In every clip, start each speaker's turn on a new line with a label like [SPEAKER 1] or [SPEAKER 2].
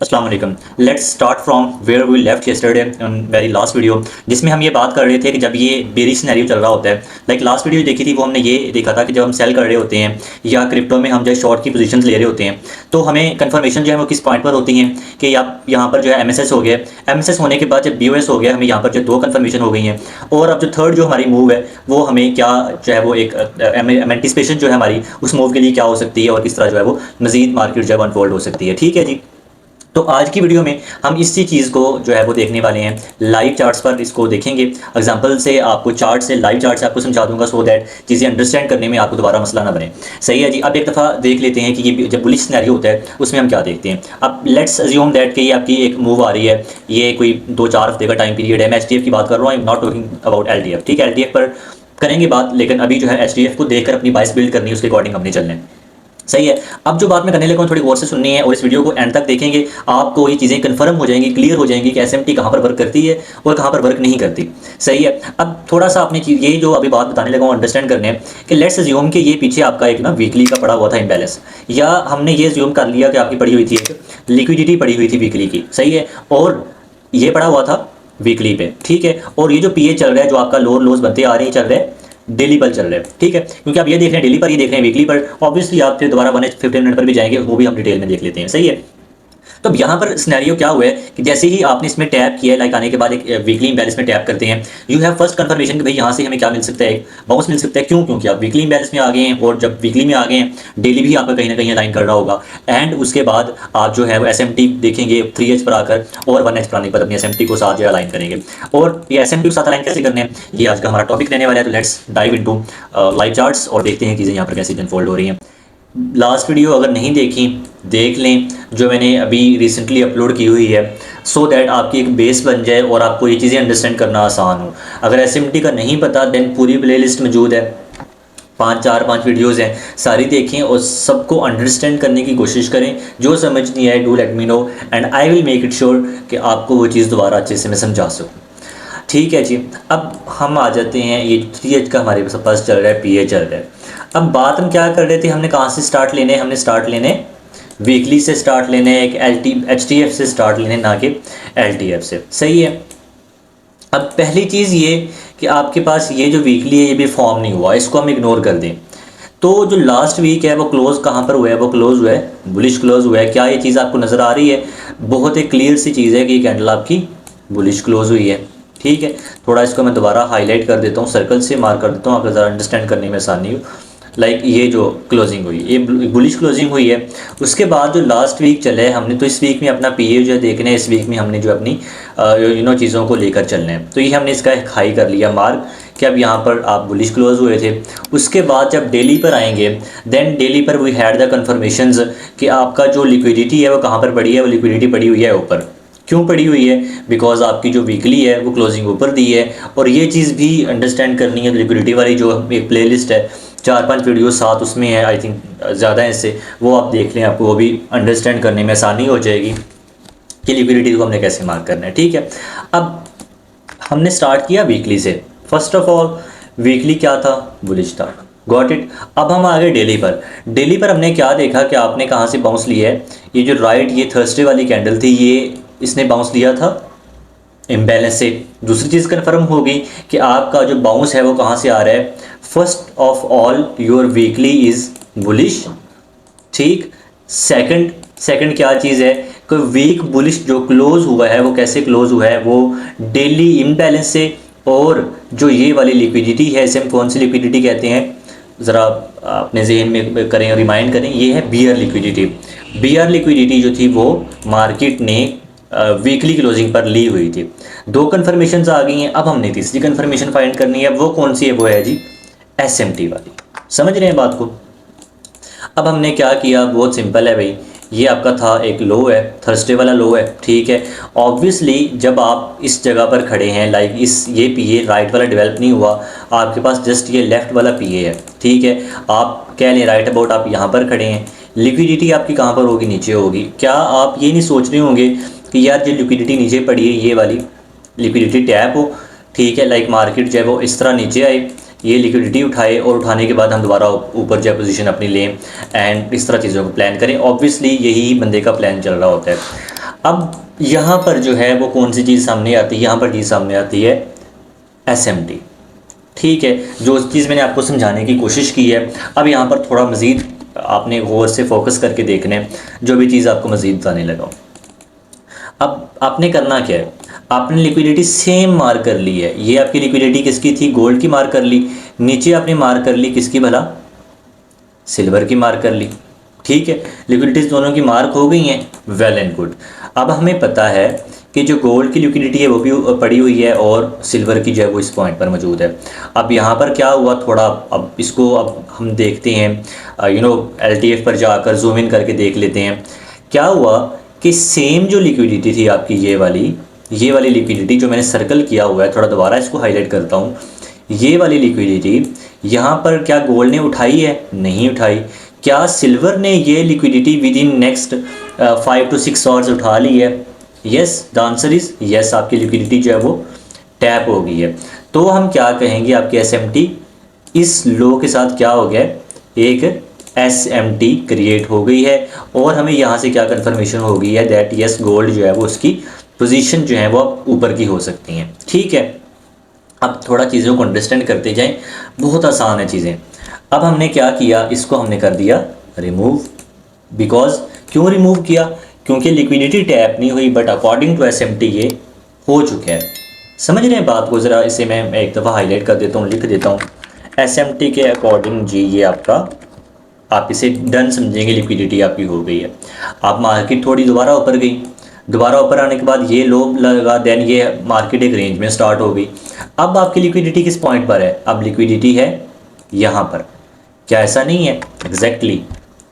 [SPEAKER 1] अस्सलाम वालेकुम। Let's start from where we left yesterday in very last video, जिसमें हम ये बात कर रहे थे कि जब ये बेरिश सिनेरियो चल रहा होता है, लाइक लास्ट वीडियो देखी थी वो हमने ये देखा था कि जब हम सेल कर रहे होते हैं या क्रिप्टो में हम जो शॉर्ट की पोजीशंस ले रहे होते हैं, तो हमें कंफर्मेशन जो है वो किस पॉइंट पर होती हैं कि आप यहाँ पर जो है एमएसएस हो गया, एमएसएस होने के बाद जब बीओएस हो गया, हमें यहाँ पर जो दो कंफर्मेशन हो गई हैं, और अब जो थर्ड जो हमारी मूव है वो हमें क्या जो है वो एक एंटिसिपेशन जो है हमारी उस मूव के लिए क्या हो सकती है और किस तरह जो है वो मजीद मार्केट जो है अनफोल्ड हो सकती है। ठीक है जी। तो आज की वीडियो में हम इसी चीज़ को जो है वो देखने वाले हैं, लाइव चार्ट्स पर इसको देखेंगे। एग्जांपल से आपको चार्ट से लाइव चार्ट से आपको समझा दूंगा सो दैट चीज़ें अंडरस्टैंड करने में आपको दोबारा मसला ना बने। सही है जी। अब एक दफ़ा देख लेते हैं कि ये जब बुलिश सिनेरियो होता है उसमें हम क्या देखते हैं। अब लेट्स अज्यूम दैट कि ये आपकी एक मूव आ रही है, ये कोई 2-4 हफ्ते का टाइम पीरियड है। मैं एचडीएफ की बात कर रहा हूँ, I am not talking about LDF. ठीक है, एलडीएफ पर करेंगे बात, लेकिन अभी जो है एचडीएफ को देखकर अपनी बाइस बिल्ड करनी है, उसके अकॉर्डिंग हमने चलना है। सही है। अब जो बात मैं करने लगा हूँ थोड़ी गौर से सुननी है और इस वीडियो को एंड तक देखेंगे, आपको ये चीज़ें कंफर्म हो जाएंगी, क्लियर हो जाएंगी कि एसएमटी कहाँ पर वर्क करती है और कहाँ पर वर्क नहीं करती। सही है। अब थोड़ा सा आपने ये जो अभी बात बताने लगा हूँ अंडरस्टैंड करने कि लेट्स अज्यूम कि ये पीछे आपका एक ना वीकली का पड़ा हुआ था इम्बैलेंस, या हमने ये अज्यूम कर लिया कि आपकी पड़ी हुई थी एक लिक्विडिटी पड़ी हुई थी वीकली की। सही है। और ये पड़ा हुआ था वीकली पे। ठीक है। और ये जो पीए चल रहा है, जो आपका लोअर लोज बनते आ रहे हैं, चल रहे हैं डेली पर चल रहे हैं। ठीक है, क्योंकि आप ये देख रहे हैं डेली पर, ये देख रहे हैं वीकली पर, ऑब्वियसली आप फिर दोबारा 1-15 मिनट पर भी जाएंगे, वो भी हम डिटेल में देख लेते हैं। सही है। तो अब यहाँ पर सिनेरियो क्या हुआ है कि जैसे ही आपने इसमें टैप किया है, लाइक आने के बाद एक वीकली इम्बैलेंस में टैप करते हैं, यू हैव फर्स्ट कंफर्मेशन कि भाई यहाँ से हमें क्या मिल सकता है, एक बाउंस मिल सकता है। क्यों? क्योंकि आप वीकली इम्बैलेंस में आ गए हैं, और जब वीकली में आ गए हैं डेली भी आपका कहीं ना कहीं अलाइन कर रहा होगा, एंड उसके बाद आप जो है वो एसएमटी देखेंगे 3H पर आकर, और 1H पर आने के बाद अपनी एसएमटी को साथ जो अलाइन करेंगे। और ये एसएमटी के साथ अलाइन कैसे करने हैं, ये आज का हमारा टॉपिक रहने वाला है। तो let's dive into live charts और देखते हैं चीज़ें यहाँ पर कैसे अनफोल्ड हो रही हैं। लास्ट वीडियो अगर नहीं देखी, देख लें, जो मैंने अभी रिसेंटली अपलोड की हुई है, सो दैट आपकी एक बेस बन जाए और आपको ये चीज़ें अंडरस्टैंड करना आसान हो। अगर एसएमटी का नहीं पता, देन पूरी प्लेलिस्ट मौजूद है, 5 वीडियोस हैं, सारी देखें और सबको अंडरस्टैंड करने की कोशिश करें। जो समझ नहीं आए, do let me no and I will make it sure कि आपको वो चीज़ दोबारा अच्छे से मैं समझा सकूँ। ठीक है जी। अब हम आ जाते हैं, ये 3H का हमारे पास चल रहा है, पीए चल रहा है। अब बात हम क्या कर रहे थे, हमने कहाँ से स्टार्ट लेने, हमने स्टार्ट लेने वीकली से स्टार्ट लेने, एक एचटीएफ से स्टार्ट लेने, ना कि एलटीएफ से। सही है। अब पहली चीज़ ये कि आपके पास ये जो वीकली है ये भी फॉर्म नहीं हुआ, इसको हम इग्नोर कर दें। तो जो लास्ट वीक है वो क्लोज कहाँ पर हुआ है, वो क्लोज हुआ है, बुलिश क्लोज हुआ है। क्या ये चीज़ आपको नज़र आ रही है? बहुत एक क्लियर सी चीज़ है कि ये कैंडल आपकी बुलिश क्लोज हुई है। ठीक है। थोड़ा इसको मैं दोबारा हाईलाइट कर देता हूँ, सर्कल से मार्क कर देता हूँ, आपको ज़रा अंडरस्टैंड करने में आसानी हो। लाइक ये जो क्लोजिंग हुई, ये बुलिश क्लोजिंग हुई है। उसके बाद जो लास्ट वीक चले हमने, तो इस वीक में अपना पीए जो है देखना है, इस वीक में हमने जो अपनी चीज़ों को लेकर चलना है। तो ये हमने इसका एक हाई कर लिया मार्क कि अब यहाँ पर आप बुलिश क्लोज हुए थे। उसके बाद जब डेली पर आएंगे, देन डेली पर वी हैड द कन्फर्मेशंस कि आपका जो लिक्विडिटी है वो कहाँ पर पड़ी है, वो लिक्विडिटी पड़ी हुई है ऊपर। क्यों पड़ी हुई है? बिकॉज आपकी जो वीकली है वो क्लोजिंग ऊपर दी है। और ये चीज़ भी अंडरस्टैंड करनी है, लिक्विडिटी वाली जो एक प्लेलिस्ट है, 4-5 वीडियो साथ उसमें है, आई थिंक ज़्यादा है इससे, वो आप देख लें, आपको वो भी अंडरस्टैंड करने में आसानी हो जाएगी कि लिक्विडिटी को हमने कैसे मार्क करना है। ठीक है। अब हमने स्टार्ट किया वीकली से। फर्स्ट ऑफ ऑल वीकली क्या था? बुलिश था। Got it. अब हम आ गए डेली पर। डेली पर हमने क्या देखा कि आपने कहाँ से बाउंस लिया है, ये जो राइट ये थर्सडे वाली कैंडल थी, ये इसने बाउंस लिया था इम्बैलेंस से। दूसरी चीज़ कन्फर्म होगी कि आपका जो बाउंस है वो कहाँ से आ रहा है, first of all your weekly is bullish. ठीक। सेकंड क्या चीज़ है कि वीक बुलिश जो क्लोज हुआ है वो कैसे क्लोज हुआ है, वो डेली इम्बैलेंस से। और जो ये वाली लिक्विडिटी है, इसे हम कौन सी लिक्विडिटी कहते हैं, ज़रा अपने जहन में करें, रिमाइंड करें, ये है बियर लिक्विडिटी। बियर लिक्विडिटी जो थी वो मार्केट ने वीकली क्लोजिंग पर ली हुई थी। 2 कन्फर्मेशंस आ गई हैं। अब हमने तीसरी कन्फर्मेशन फाइंड करनी है। वो कौन सी है? वो है जी एसएमटी वाली। समझ रहे हैं बात को? अब हमने क्या किया, बहुत सिंपल है भाई। ये आपका था एक लो है, थर्सडे वाला लो है। ठीक है। ऑब्वियसली जब आप इस जगह पर खड़े हैं, लाइक इस ये पीए राइट वाला डेवलप नहीं हुआ, आपके पास जस्ट ये लेफ़्ट वाला पीए है। ठीक है। आप कह लें राइट अबाउट आप यहाँ पर खड़े हैं, लिक्विडिटी आपकी कहाँ पर होगी? नीचे होगी। क्या आप ये नहीं सोच रहे होंगे कि यार जो लिक्विडिटी नीचे पड़ी है, ये वाली लिक्विडिटी टैप हो? ठीक है। लाइक मार्केट जो है वो इस तरह नीचे आए, ये लिक्विडिटी उठाए, और उठाने के बाद हम दोबारा ऊपर जो पोजीशन अपनी लें, एंड इस तरह चीज़ों को प्लान करें। ऑब्वियसली यही बंदे का प्लान चल रहा होता है। अब यहाँ पर जो है वो कौन सी चीज़ सामने आती है, यहाँ पर चीज़ सामने आती है SMT। ठीक है, जो चीज़ मैंने आपको समझाने की कोशिश की है, अब यहाँ पर थोड़ा मज़ीद आपने गौर से फोकस करके देखना है जो भी चीज़ आपको मज़ीद बताने लगा। अब आपने करना क्या है, आपने लिक्विडिटी सेम मार्क कर ली है। ये आपकी लिक्विडिटी किसकी थी, गोल्ड की मार्क कर ली। नीचे आपने मार्क कर ली किसकी भला, सिल्वर की मार्क कर ली। ठीक है, लिक्विडिटीज़ दोनों की मार्क हो गई हैं, वेल एंड गुड। अब हमें पता है कि जो गोल्ड की लिक्विडिटी है वो भी पड़ी हुई है और सिल्वर की जो है वो इस पॉइंट पर मौजूद है। अब यहाँ पर क्या हुआ, थोड़ा अब इसको अब हम देखते हैं, LTF पर जाकर जूम इन करके देख लेते हैं। क्या हुआ कि सेम जो लिक्विडिटी थी आपकी, ये वाली लिक्विडिटी जो मैंने सर्कल किया हुआ है, थोड़ा दोबारा इसको हाईलाइट करता हूँ। ये वाली लिक्विडिटी यहाँ पर क्या गोल्ड ने उठाई है, नहीं उठाई। क्या सिल्वर ने ये liquidity with in next 5 to 6 hours उठा ली है? Yes, the answer is yes. आपकी लिक्विडिटी जो है वो टैप हो गई है। तो हम क्या कहेंगे, आपकी SMT इस लो के साथ क्या हो गया, एक SMT क्रिएट हो गई है। और हमें यहाँ से क्या कन्फर्मेशन हो गई है, दैट यस गोल्ड जो है वो उसकी पोजीशन जो है वो ऊपर की हो सकती हैं। ठीक है, अब थोड़ा चीज़ों को अंडरस्टैंड करते जाएं, बहुत आसान है चीज़ें। अब हमने क्या किया, इसको हमने कर दिया रिमूव। बिकॉज क्यों रिमूव किया, क्योंकि लिक्विडिटी टैप नहीं हुई, बट अकॉर्डिंग टू SMT ये हो चुका है। समझ रहे हैं बात को, ज़रा इसे मैं एक दफ़ा हाईलाइट कर देता हूँ, लिख देता हूँ। SMT के अकॉर्डिंग जी ये आपका, आप इसे डन समझेंगे, लिक्विडिटी आपकी हो गई है। आप मार्केट थोड़ी दोबारा ऊपर गई, दोबारा ऊपर आने के बाद ये लो लगा, देन ये मार्केट एक रेंज में स्टार्ट हो गई। अब आपकी लिक्विडिटी किस पॉइंट पर है, अब लिक्विडिटी है यहाँ पर। क्या ऐसा नहीं है, एग्जैक्टली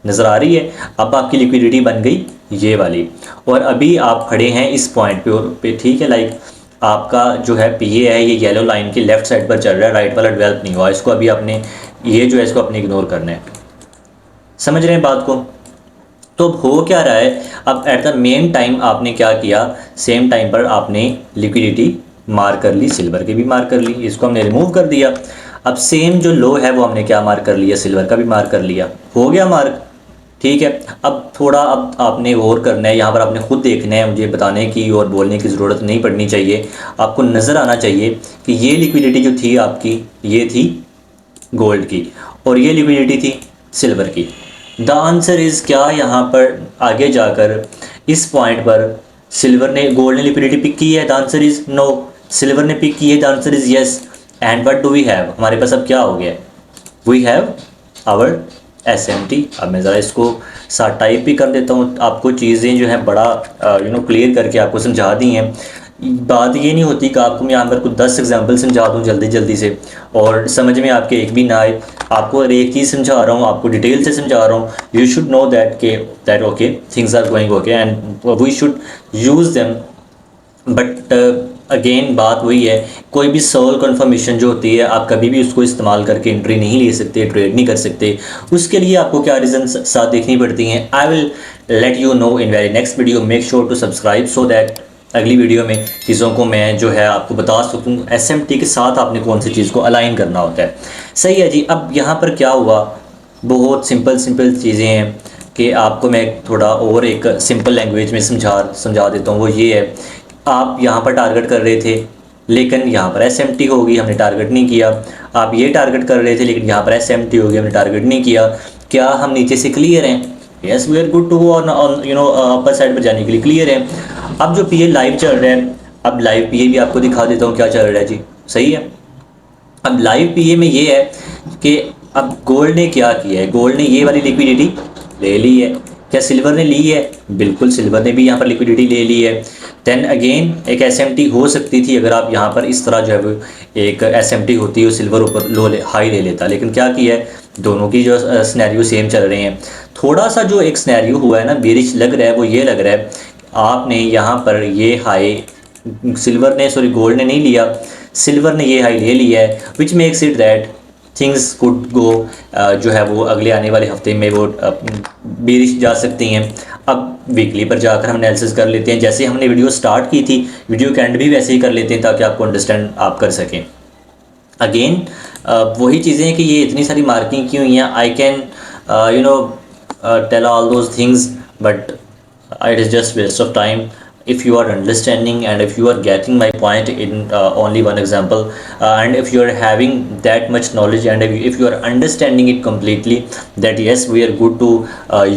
[SPEAKER 1] नज़र आ रही है। अब आपकी लिक्विडिटी बन गई ये वाली, और अभी आप खड़े हैं इस पॉइंट पे। ठीक है, लाइक आपका जो है PA है ये येलो लाइन की लेफ्ट साइड पर चल रहा है, राइट वाला डेवलप नहीं हुआ। इसको अभी आपने ये जो है इसको अपने इग्नोर करना है। समझ रहे हैं बात को। तो अब हो क्या रहा है, अब एट द मेन टाइम आपने क्या किया, सेम टाइम पर आपने लिक्विडिटी मार्क कर ली, सिल्वर की भी मार्क कर ली, इसको हमने रिमूव कर दिया। अब सेम जो लो है वो हमने क्या मार्क कर लिया, सिल्वर का भी मार्क कर लिया, हो गया मार्क। ठीक है, अब थोड़ा अब आपने गौर करना है, यहाँ पर आपने खुद देखना है, मुझे बताने की और बोलने की ज़रूरत नहीं पड़नी चाहिए। आपको नज़र आना चाहिए कि ये लिक्विडिटी जो थी आपकी, ये थी गोल्ड की, और ये लिक्विडिटी थी सिल्वर की। द आंसर इज़ क्या, यहाँ पर आगे जाकर इस पॉइंट पर सिल्वर ने, गोल्ड ने लिक्विडिटी पिक की है, the answer is no. Silver ने पिक की है, the answer is yes. And what do we have, हमारे पास अब क्या हो गया, वी हैव आवर SMT। अब मैं ज़रा इसको साथ टाइप भी कर देता हूँ, आपको चीज़ें जो है बड़ा क्लियर करके आपको समझा दी हैं। बात ये नहीं होती कि आपको मैं यहाँ पर कुछ 10 एग्जाम्पल समझा दूँ जल्दी जल्दी से और समझ में आपके एक भी ना आए। आपको अगर एक चीज़ समझा रहा हूँ, आपको डिटेल से समझा रहा हूँ, you should know that okay things are going okay and we should use them. But again बात वही है, कोई भी सोल कन्फर्मेशन जो होती है आप कभी भी उसको इस्तेमाल करके एंट्री नहीं ले सकते, ट्रेड नहीं कर सकते। उसके लिए आपको क्या रीज़न साथ देखनी पड़ती हैं, I will let you know in very next video. Make sure to subscribe so that अगली वीडियो में चीज़ों को मैं जो है आपको बता सकूँ SMT के साथ आपने कौन सी चीज़ को अलाइन करना होता है। सही है जी। अब यहाँ पर क्या हुआ, बहुत सिंपल चीज़ें हैं कि आपको मैं थोड़ा और एक सिंपल लैंग्वेज में समझा देता हूँ। वो ये है, आप यहाँ पर टारगेट कर रहे थे लेकिन यहाँ पर SMT होगी, हमने टारगेट नहीं किया। आप ये टारगेट कर रहे थे लेकिन यहाँ पर SMT होगी, हमने टारगेट नहीं किया। क्या हम नीचे से क्लियर हैं? Yes, we are good to go on upper side पर जाने के लिए क्लियर है। अब जो PA लाइव चल रहा है, अब लाइव PA भी आपको दिखा देता हूँ क्या चल रहा है जी। सही है, अब लाइव PA में ये है कि अब गोल्ड ने क्या किया है, गोल्ड ने ये वाली लिक्विडिटी ले ली है। क्या सिल्वर ने ली है? बिल्कुल, सिल्वर ने भी यहाँ पर लिक्विडिटी ले ली है। देन अगेन एक SMT हो सकती थी, अगर आप यहाँ पर इस तरह जो है वो एक SMT होती है, सिल्वर ऊपर लो हाई ले लेता। लेकिन क्या किया है, दोनों की जो स्नैरियो सेम चल रहे हैं। थोड़ा सा जो एक स्नैरियो हुआ है ना, बेरिश लग रहा है, वो ये लग रहा है आपने यहाँ पर ये हाई गोल्ड ने नहीं लिया, सिल्वर ने ये हाई ले लिया है, which makes it that things could go जो है वो अगले आने वाले हफ्ते में वो बेरिश जा सकती हैं। अब वीकली पर जाकर हम एनालिसिस कर लेते हैं, जैसे हमने वीडियो स्टार्ट की थी, वीडियो के एंड भी वैसे ही कर लेते हैं ताकि आपको अंडरस्टैंड आप कर सकें। अगेन वही चीज़ें हैं कि ये इतनी सारी मार्किंग क्यों हुई हैं, I can tell all those things, but it is just waste of time if you are understanding and if you are getting my point in only one example, and if you are having that much knowledge and if you are understanding it completely, that yes, we are good to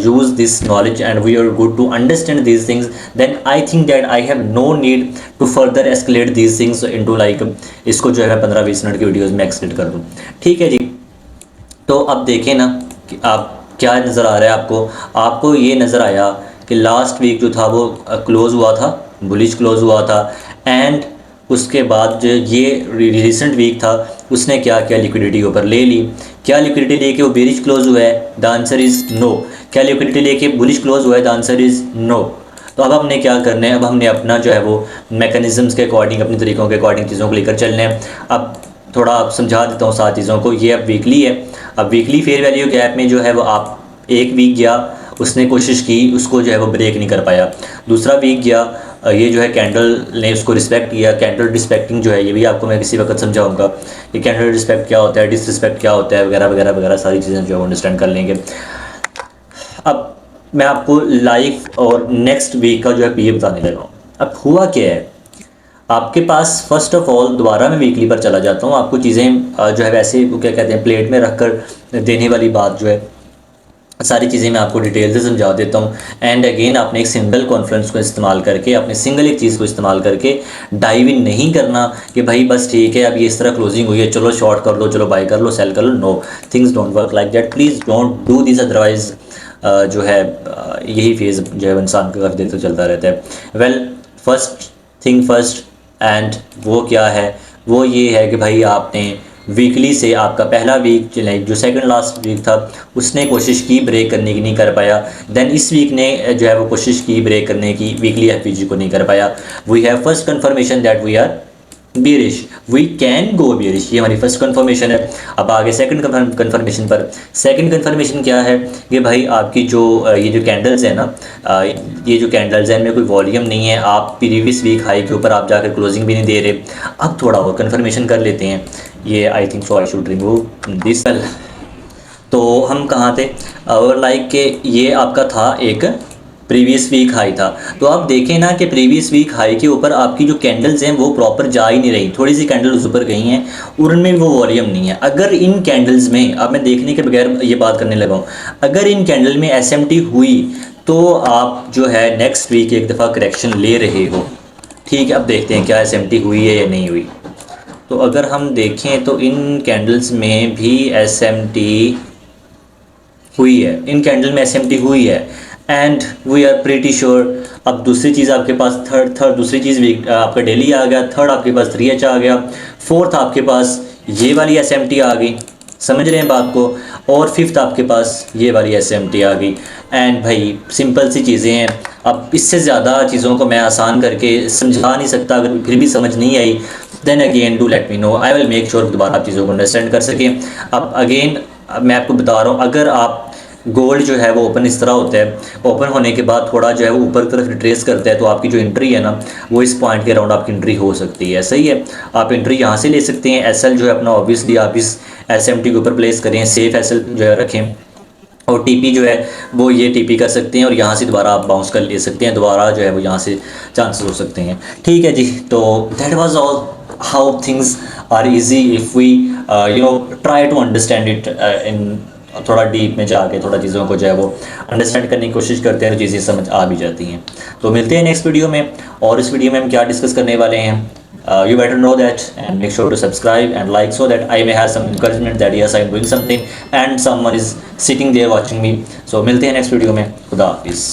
[SPEAKER 1] use this knowledge and we are good to understand these things, then I think that I have no need to further escalate these things into like इसको जो है 15-20 minute की videos में extend कर दूँ। ठीक है जी। तो अब देखें ना कि आप क्या नज़र आ रहा है आपको। आपको ये नज़र आया कि लास्ट वीक जो था वो क्लोज़ हुआ था, बुलिश क्लोज़ हुआ था, एंड उसके बाद जो ये रिसेंट वीक था उसने क्या किया, लिक्विडिटी ऊपर ले ली। क्या लिक्विडिटी लेके वो बेरिश क्लोज़ हुआ है? The answer is no. क्या लिक्विडिटी लेके बुलिश क्लोज़ हुआ है? The answer is no. तो अब हमने क्या करना है, अब हमने अपना जो है वो मैकेनिज़म्स के अकॉर्डिंग, अपने तरीक़ों के अकॉर्डिंग चीज़ों को लेकर चलना है। अब थोड़ा आप समझा देता हूँ सात चीज़ों को। ये अब वीकली है। अब वीकली फेयर वैल्यू गैप में जो है वो आप एक वीक गया, उसने कोशिश की, उसको जो है वो ब्रेक नहीं कर पाया। दूसरा वीक गया, ये जो है कैंडल ने उसको रिस्पेक्ट किया। कैंडल रिस्पेक्टिंग जो है ये भी आपको मैं किसी वक्त समझाऊंगा कि कैंडल रिस्पेक्ट क्या होता है, डिसरिस्पेक्ट क्या होता है, वगैरह वगैरह वगैरह सारी चीज़ें जो है वो अंडरस्टैंड कर लेंगे। अब मैं आपको लाइव और नेक्स्ट वीक का जो है पीए बताने लगा हूँ। अब हुआ क्या है आपके पास, फर्स्ट ऑफ ऑल दोबारा मैं वीकली पर चला जाता हूँ। आपको चीज़ें जो है वैसे वो क्या कहते हैं प्लेट में रख कर देने वाली बात जो है सारी चीज़ें मैं आपको डिटेल से समझा देता हूँ। एंड अगेन आपने एक सिंगल कॉन्फ्रेंस को इस्तेमाल करके, अपने सिंगल एक चीज़ को इस्तेमाल करके डाइव इन नहीं करना कि भाई बस ठीक है अब ये इस तरह क्लोजिंग हुई है, चलो शॉर्ट कर लो, चलो बाई कर लो, सेल कर लो। No, things don't work like that. Please don't do this, otherwise जो है यही फेज़ जो है इंसान का काफ़ी देर तक चलता रहता है। Well, first thing first, and वो क्या है, वो ये है कि भाई आपने वीकली से आपका पहला वीक जो सेकंड लास्ट वीक था उसने कोशिश की ब्रेक करने की, नहीं कर पाया। देन इस वीक ने जो है वो कोशिश की ब्रेक करने की, वीकली एफपीजी को नहीं कर पाया। We have first confirmation that we are bearish, we can go bearish, ये हमारी फर्स्ट कंफर्मेशन है। अब आगे सेकंड कंफर्मेशन पर। सेकंड कंफर्मेशन क्या है कि भाई आपकी जो ये जो कैंडल्स है ना, ये जो कैंडल्स हैं इनमें कोई वॉल्यूम नहीं है। आप प्रीवियस वीक हाई के ऊपर आप जाकर क्लोजिंग भी नहीं दे रहे। अब थोड़ा और कंफर्मेशन कर लेते हैं। ये I think so I should remove this. तो हम कहाँ थे, और लाइक के ये आपका था एक प्रीवियस वीक हाई था। तो आप देखें ना कि प्रीवियस वीक हाई के ऊपर आपकी जो कैंडल्स हैं वो प्रॉपर जा ही नहीं रही, थोड़ी सी कैंडल्स ऊपर गई हैं और उनमें वो वॉल्यूम नहीं है। अगर इन कैंडल्स में, अब मैं देखने के बगैर ये बात करने लगा हूँ, अगर इन कैंडल में एसएमटी हुई तो आप जो है नेक्स्ट वीक एक दफ़ा करेक्शन ले रहे हो। ठीक है, अब देखते हैं क्या एसएमटी हुई है या नहीं हुई। तो अगर हम देखें तो इन कैंडल्स में भी एसएमटी हुई है, इन कैंडल में एसएमटी हुई है, and we are pretty sure. अब दूसरी चीज़ आपके पास थर्ड दूसरी चीज़ वीक आपका डेली आ गया, थर्ड आपके पास 3H आ गया, फोर्थ आपके पास ये वाली एसएमटी आ गई, समझ रहे हैं बात को, और फिफ्थ आपके पास ये वाली एसएमटी आ गई। एंड भाई सिंपल सी चीज़ें हैं। अब इससे ज़्यादा चीज़ों को मैं आसान करके समझा नहीं सकता। अगर फिर भी समझ नहीं आई then again do let me know, I will make sure दोबारा आप चीज़ों को अंडरस्टैंड कर सकें। अब अगेन मैं आपको बता रहा हूँ, अगर आप गोल्ड जो है वो ओपन इस तरह होता है, ओपन होने के बाद थोड़ा जो है वो ऊपर की तरफ रिट्रेस करता है, तो आपकी जो एंट्री है ना वो इस पॉइंट के अराउंड आपकी एंट्री हो सकती है। सही है, आप एंट्री यहाँ से ले सकते हैं। एसएल जो है अपना ऑब्वियसली आप इस एसएमटी के ऊपर प्लेस करें, सेफ एसएल जो है रखें, और टीपी जो है वो ये टीपी कर सकते हैं और यहाँ से दोबारा आप बाउंस कर ले सकते हैं, दोबारा जो है वो यहाँ से चांसेस हो सकते हैं। ठीक है जी, तो that was all how things are easy if we you know try to understand it in थोड़ा डीप में जाके थोड़ा चीज़ों को जो है वो अंडरस्टैंड करने की कोशिश करते हैं तो चीज़ें समझ आ भी जाती हैं। तो मिलते हैं नेक्स्ट वीडियो में, और इस वीडियो में हम क्या डिस्कस करने वाले हैं, you better know that and make sure to subscribe and like so that I may have some encouragement that yes I am doing something and someone is sitting there watching me. So मिलते हैं next video में, खुदा हाफिज़।